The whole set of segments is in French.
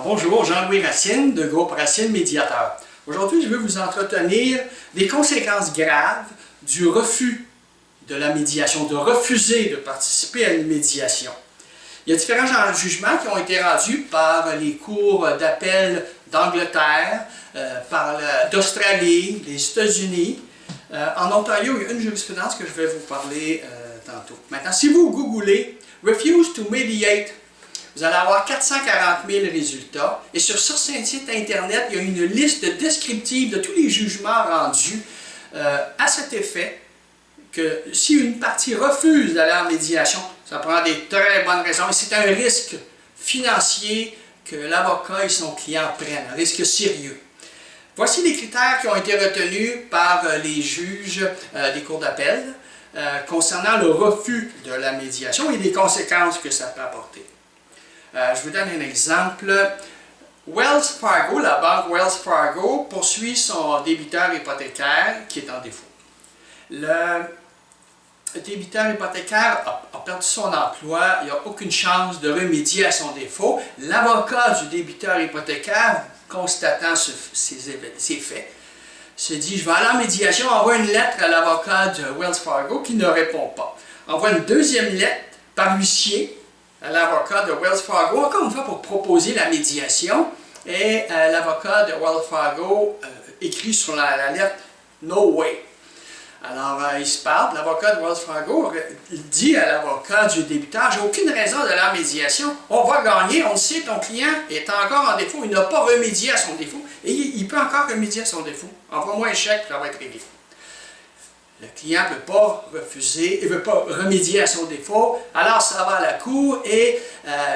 Alors bonjour, Jean-Louis Racine de Groupe Racine Médiateur. Aujourd'hui, je veux vous entretenir des conséquences graves du refus de la médiation, de refuser de participer à une médiation. Il y a différents jugements qui ont été rendus par les cours d'appel d'Angleterre, d'Australie, des États-Unis. En Ontario, il y a une jurisprudence que je vais vous parler tantôt. Maintenant, si vous googlez « Refuse to mediate », vous allez avoir 440 000 résultats. Et sur certains sites Internet, il y a une liste descriptive de tous les jugements rendus à cet effet que si une partie refuse d'aller en médiation, ça prend des très bonnes raisons. Et c'est un risque financier que l'avocat et son client prennent, un risque sérieux. Voici les critères qui ont été retenus par les juges des cours d'appel concernant le refus de la médiation et les conséquences que ça peut apporter. Je vous donne un exemple. Wells Fargo, la banque Wells Fargo, poursuit son débiteur hypothécaire qui est en défaut. Le débiteur hypothécaire a perdu son emploi, il n'y a aucune chance de remédier à son défaut. L'avocat du débiteur hypothécaire, constatant ces faits, se dit « Je vais aller en médiation », envoie une lettre à l'avocat de Wells Fargo qui ne répond pas. Envoie une deuxième lettre par huissier à l'avocat de Wells Fargo, encore une fois pour proposer la médiation, et l'avocat de Wells Fargo écrit sur la lettre « No way ». Alors, il se parle, l'avocat de Wells Fargo dit à l'avocat du débiteur « J'ai aucune raison de la médiation, on va gagner, on le sait, ton client est encore en défaut, il n'a pas remédié à son défaut, et il peut encore remédier à son défaut. Envoie-moi un chèque, ça va être réglé. » Le client ne peut pas refuser, il ne veut pas remédier à son défaut, alors ça va à la cour et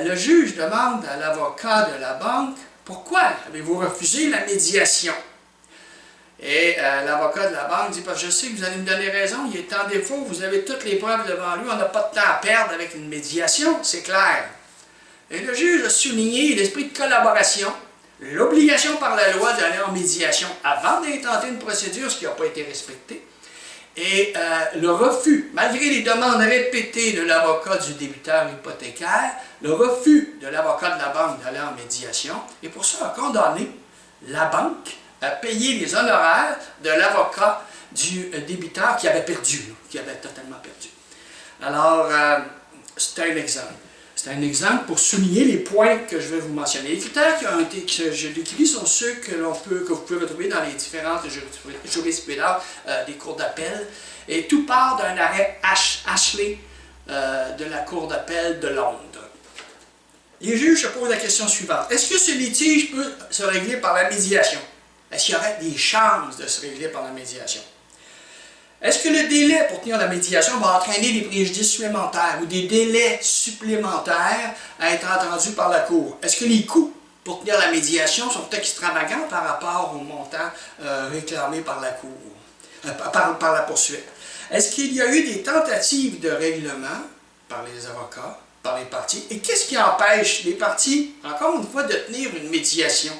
le juge demande à l'avocat de la banque « Pourquoi avez-vous refusé la médiation ?» Et l'avocat de la banque dit « Je sais que vous allez me donner raison, il est en défaut, vous avez toutes les preuves devant lui, on n'a pas de temps à perdre avec une médiation, c'est clair. » Et le juge a souligné l'esprit de collaboration, l'obligation par la loi d'aller en médiation avant d'intenter une procédure, ce qui n'a pas été respecté. Et le refus, malgré les demandes répétées de l'avocat du débiteur hypothécaire, le refus de l'avocat de la banque d'aller en médiation, et pour ça a condamné la banque à payer les honoraires de l'avocat du débiteur qui avait perdu, qui avait totalement perdu. Alors, c'est un exemple. C'est un exemple pour souligner les points que je vais vous mentionner. Les critères que je décris sont ceux que vous pouvez retrouver dans les différentes jurisprudences des cours d'appel. Et tout part d'un arrêt Ashley de la cour d'appel de Londres. Les juges se posent la question suivante. Est-ce que ce litige peut se régler par la médiation? Est-ce qu'il y aurait des chances de se régler par la médiation? Est-ce que le délai pour tenir la médiation va entraîner des préjudices supplémentaires ou des délais supplémentaires à être entendus par la Cour? Est-ce que les coûts pour tenir la médiation sont extravagants par rapport au montant réclamé par la Cour, par la poursuite? Est-ce qu'il y a eu des tentatives de règlement par les avocats, par les parties? Et qu'est-ce qui empêche les parties, encore une fois, de tenir une médiation?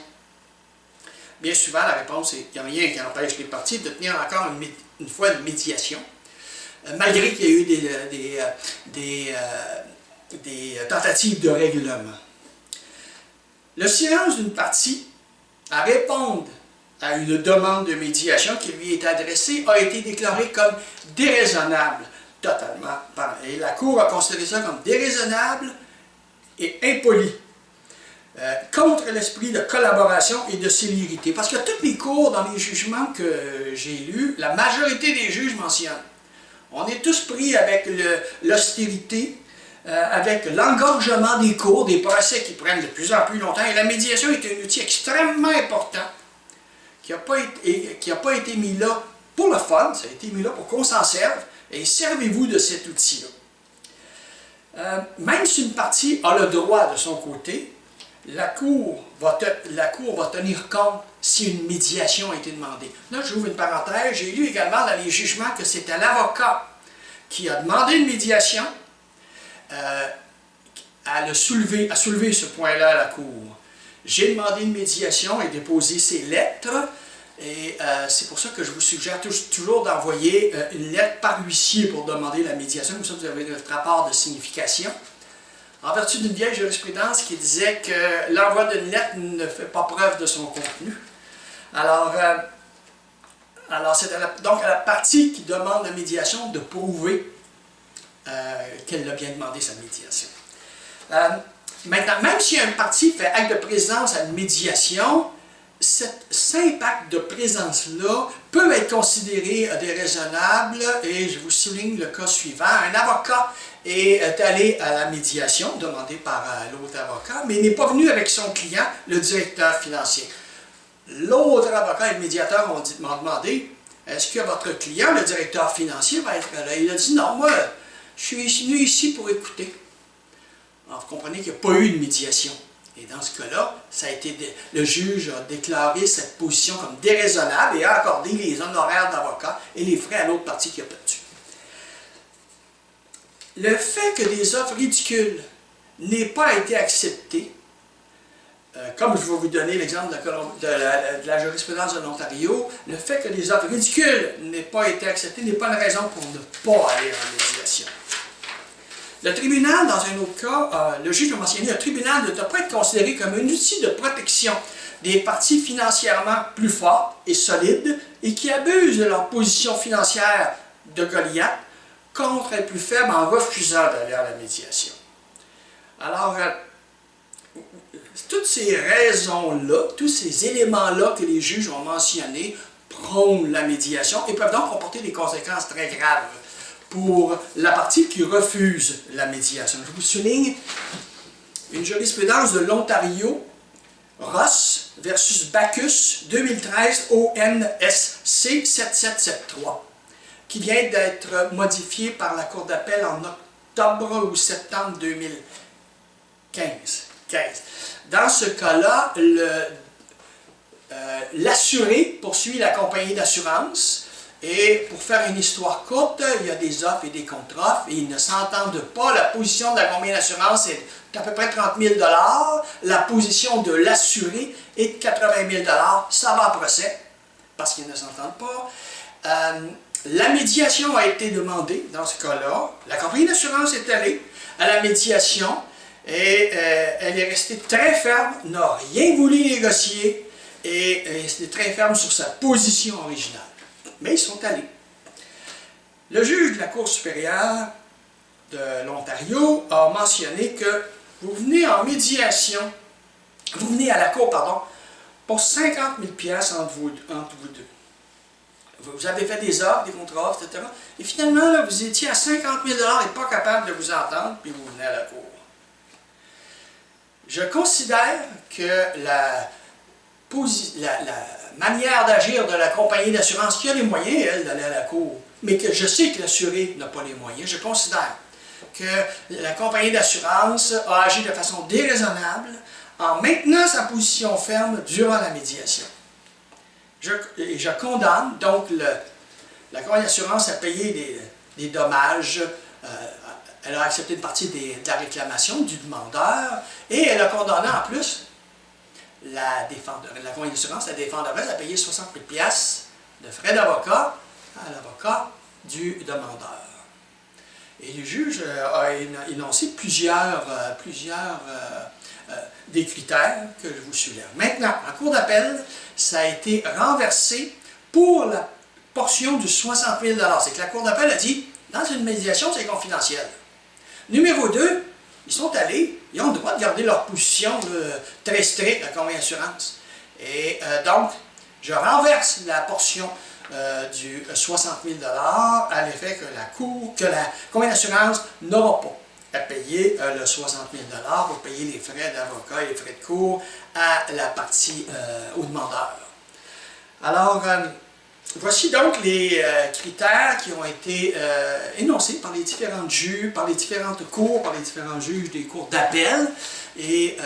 Bien souvent, la réponse est qu'il n'y a rien qui empêche les parties de tenir encore une fois une médiation, malgré qu'il y ait eu des tentatives de règlement. Le silence d'une partie à répondre à une demande de médiation qui lui est adressée a été déclaré comme déraisonnable totalement. Et la Cour a considéré ça comme déraisonnable et impoli. Contre l'esprit de collaboration et de célérité. Parce que toutes les cours dans les jugements que j'ai lus, la majorité des juges mentionnent. On est tous pris avec l'austérité, avec l'engorgement des cours, des procès qui prennent de plus en plus longtemps. Et la médiation est un outil extrêmement important qui n'a pas été mis là pour le fun, ça a été mis là pour qu'on s'en serve. Et servez-vous de cet outil-là. Même si une partie a le droit de son côté, la Cour va tenir compte si une médiation a été demandée. Là, j'ouvre une parenthèse. J'ai lu également dans les jugements que c'était l'avocat qui a demandé une médiation à soulever ce point-là à la Cour. J'ai demandé une médiation et déposé ces lettres. Et c'est pour ça que je vous suggère toujours d'envoyer une lettre par huissier pour demander la médiation. Comme ça, vous avez votre rapport de signification. en vertu d'une vieille jurisprudence qui disait que l'envoi d'une lettre ne fait pas preuve de son contenu. Alors c'est donc à la partie qui demande la médiation de prouver qu'elle a bien demandé sa médiation. Maintenant, même si un parti fait acte de présence à une médiation, cet simple acte de présence-là peut être considéré déraisonnable, et je vous souligne le cas suivant. Un avocat est allé à la médiation demandée par l'autre avocat, mais n'est pas venu avec son client, le directeur financier. L'autre avocat et le médiateur m'ont demandé, est-ce que votre client, le directeur financier, va être là? Il a dit, non, moi, je suis venu ici pour écouter. Alors, vous comprenez qu'il n'y a pas eu de médiation. Et dans ce cas-là, le juge a déclaré cette position comme déraisonnable et a accordé les honoraires d'avocat et les frais à l'autre partie qui a perdu. Le fait que des offres ridicules n'aient pas été acceptées, comme je vais vous donner l'exemple de la jurisprudence de l'Ontario, le fait que des offres ridicules n'aient pas été acceptées n'est pas une raison pour ne pas aller en médiation. Le tribunal, dans un autre cas, le juge a mentionné, le tribunal ne doit pas être considéré comme un outil de protection des parties financièrement plus fortes et solides et qui abusent de leur position financière de Goliath contre les plus faibles en refusant d'aller à la médiation. Alors, toutes ces raisons-là, tous ces éléments-là que les juges ont mentionnés prônent la médiation et peuvent donc comporter des conséquences très graves pour la partie qui refuse la médiation. Je vous souligne une jurisprudence de l'Ontario, Ross versus Bacchus, 2013 ONSC 7773, qui vient d'être modifiée par la Cour d'appel en octobre ou septembre 2015. Dans ce cas-là, l'assuré poursuit la compagnie d'assurance. Et pour faire une histoire courte, il y a des offres et des contre-offres et ils ne s'entendent pas. La position de la compagnie d'assurance est d'à peu près 30 000 $. La position de l'assuré est de 80 000 $. Ça va en procès parce qu'ils ne s'entendent pas. La médiation a été demandée dans ce cas-là. La compagnie d'assurance est allée à la médiation et elle est restée très ferme, n'a rien voulu négocier et est restée très ferme sur sa position originale. Mais ils sont allés. Le juge de la Cour supérieure de l'Ontario a mentionné que vous venez en médiation, vous venez à la Cour, pour 50 000 $ entre vous deux. Vous avez fait des offres, des contre-offres, etc. Et finalement, là, vous étiez à 50 000 $ et pas capable de vous entendre, puis vous venez à la Cour. Je considère que la manière d'agir de la compagnie d'assurance qui a les moyens, elle, d'aller à la Cour, mais que je sais que l'assuré n'a pas les moyens, je considère que la compagnie d'assurance a agi de façon déraisonnable en maintenant sa position ferme durant la médiation. Je condamne donc la compagnie d'assurance à payer des dommages. Elle a accepté une partie de la réclamation du demandeur et elle a condamné en plus la compagnie d'assurance, la défenderesse, a payé 60 000 $ de frais d'avocat à l'avocat du demandeur. Et le juge a énoncé plusieurs des critères que je vous soulève. Maintenant, en cour d'appel, ça a été renversé pour la portion du 60 000 $. C'est que la cour d'appel a dit, dans une médiation, c'est confidentiel. Numéro 2, ils sont allés, ils ont le droit de garder leur position très stricte, la compagnie d'assurance. Et donc, je renverse la portion du 60 000 $ à l'effet que la compagnie d'assurance n'aura pas à payer le 60 000 $ pour payer les frais d'avocat et les frais de cour à la partie au demandeur. Alors, voici donc les critères qui ont été énoncés par les différentes juges, par les différentes cours, par les différents juges des cours d'appel. Et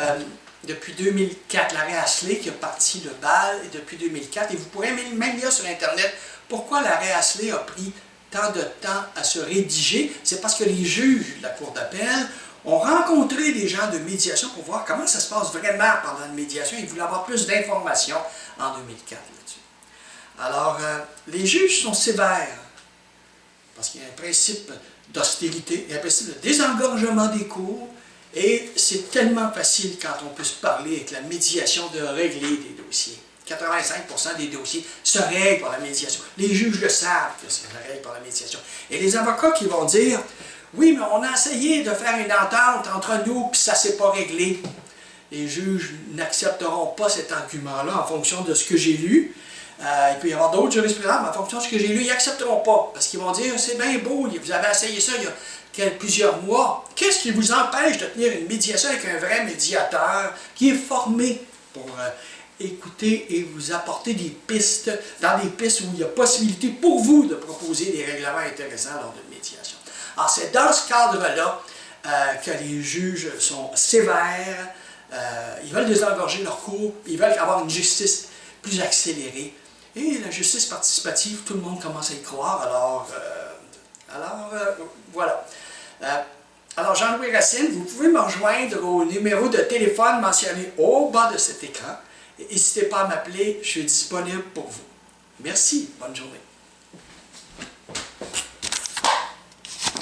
depuis 2004, l'arrêt Astley qui a parti le bal, et depuis 2004, et vous pourrez même lire sur Internet pourquoi l'arrêt Astley a pris tant de temps à se rédiger. C'est parce que les juges de la cour d'appel ont rencontré des gens de médiation pour voir comment ça se passe vraiment pendant une médiation. Ils voulaient avoir plus d'informations en 2004 là-dessus. Alors, les juges sont sévères, parce qu'il y a un principe d'austérité, il y a un principe de désengorgement des cours, Et c'est tellement facile quand on peut se parler avec la médiation de régler des dossiers. 85% des dossiers se règlent par la médiation. Les juges le savent que c'est se règle par la médiation. Et les avocats qui vont dire « Oui, mais on a essayé de faire une entente entre nous, puis ça ne s'est pas réglé. » Les juges n'accepteront pas cet argument-là en fonction de ce que j'ai lu. Il peut y avoir d'autres jurisprudences, mais en fonction de ce que j'ai lu, ils n'accepteront pas. Parce qu'ils vont dire « C'est bien beau, vous avez essayé ça il y a plusieurs mois. Qu'est-ce qui vous empêche de tenir une médiation avec un vrai médiateur qui est formé pour écouter et vous apporter des pistes, dans des pistes où il y a possibilité pour vous de proposer des règlements intéressants lors d'une médiation. » Alors c'est dans ce cadre-là que les juges sont sévères, ils veulent désengorger leur cours, ils veulent avoir une justice plus accélérée. Et la justice participative, tout le monde commence à y croire, alors voilà. Alors Jean-Louis Racine, vous pouvez me rejoindre au numéro de téléphone mentionné au bas de cet écran. N'hésitez pas à m'appeler, je suis disponible pour vous. Merci, bonne journée.